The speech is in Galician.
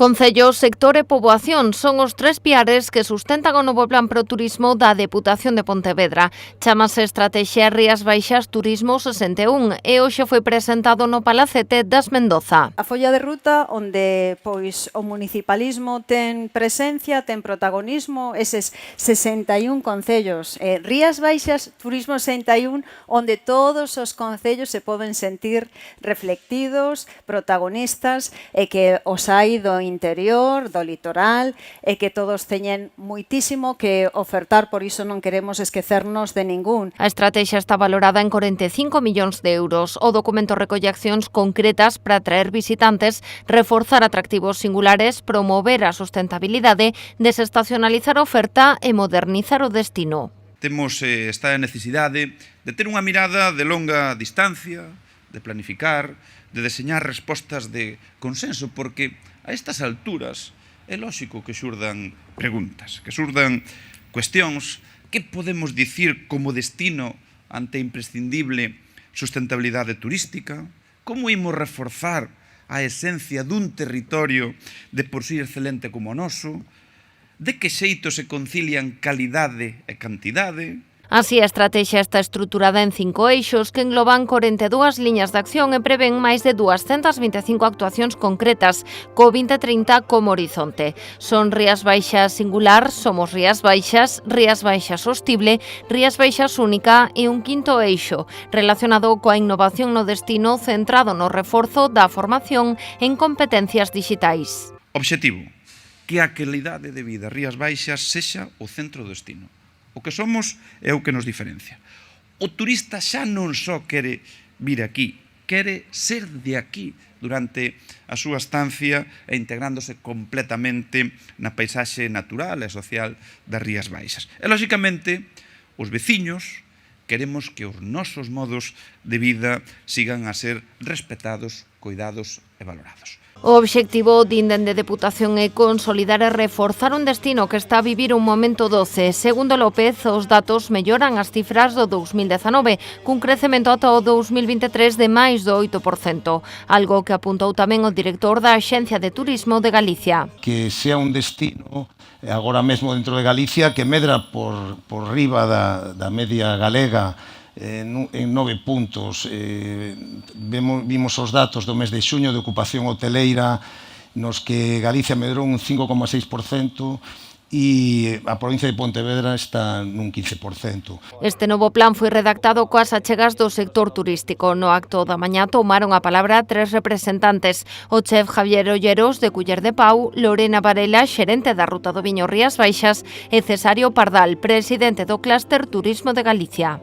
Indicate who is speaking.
Speaker 1: Concello, sector e poboación son os tres piares que sustentan o novo plan pro turismo da Deputación de Pontevedra. Chámase Estratexia Rías Baixas Turismo 61 e hoxe foi presentado no Palacete das Mendoza.
Speaker 2: A folla de ruta onde o municipalismo ten presencia, ten protagonismo, eses 61 concellos. Rías Baixas Turismo 61 onde todos os concellos se poden sentir reflectidos, protagonistas e que os hai do interior, do litoral e que todos teñen moitísimo que ofertar, por iso non queremos esquecernos de ningún.
Speaker 1: A estrategia está valorada en 45 millóns de euros. O documento recolle accións concretas para atraer visitantes, reforzar atractivos singulares, promover a sustentabilidade, desestacionalizar a oferta e modernizar o destino.
Speaker 3: Temos esta necesidade de ter unha mirada de longa distancia, de planificar, de deseñar respostas de consenso, porque a estas alturas é lóxico que xurdan preguntas, que xurdan cuestións. Que podemos dicir como destino ante a imprescindible sustentabilidade turística? Como imos reforzar a esencia dun territorio de por sí excelente como o noso? De que xeito se concilian calidade e cantidade?
Speaker 1: Así, a estrategia está estruturada en 5 eixos que engloban 42 liñas de acción e prevén máis de 225 actuacións concretas, co 2030 como horizonte. Son Rías Baixas Singular, Somos Rías Baixas Sostible, Rías Baixas Única e un quinto eixo, relacionado coa innovación no destino centrado no reforzo da formación en competencias digitais.
Speaker 3: Obxectivo: que a calidade de vida Rías Baixas sexa o centro do destino. O que somos é o que nos diferencia. O turista xa non só quere vir aquí, quere ser de aquí durante a súa estancia e integrándose completamente na paisaxe natural e social das Rías Baixas. E, lóxicamente, os veciños queremos que os nosos modos de vida sigan a ser respetados, coidados e valorados.
Speaker 1: O obxectivo dende Deputación é consolidar e reforzar un destino que está a vivir un momento doce. Segundo López, os datos melloran as cifras do 2019, cun crecemento ata o 2023 de máis do 8%, algo que apuntou tamén o director da Axencia de Turismo de Galicia.
Speaker 4: Que sea un destino, agora mesmo dentro de Galicia, que medra por riba da media galega en 9 puntos. Vimos os datos do mes de xuño de ocupación hoteleira nos que Galicia medrou un 5,6% e a provincia de Pontevedra está nun 15%.
Speaker 1: Este novo plan foi redactado coas achegas do sector turístico. No acto da mañá tomaron a palabra 3 representantes: o chef Javier Olleros, de Culler de Pau, Lorena Varela, xerente da Ruta do Viño Rías Baixas, e Cesario Pardal, presidente do Clúster Turismo de Galicia.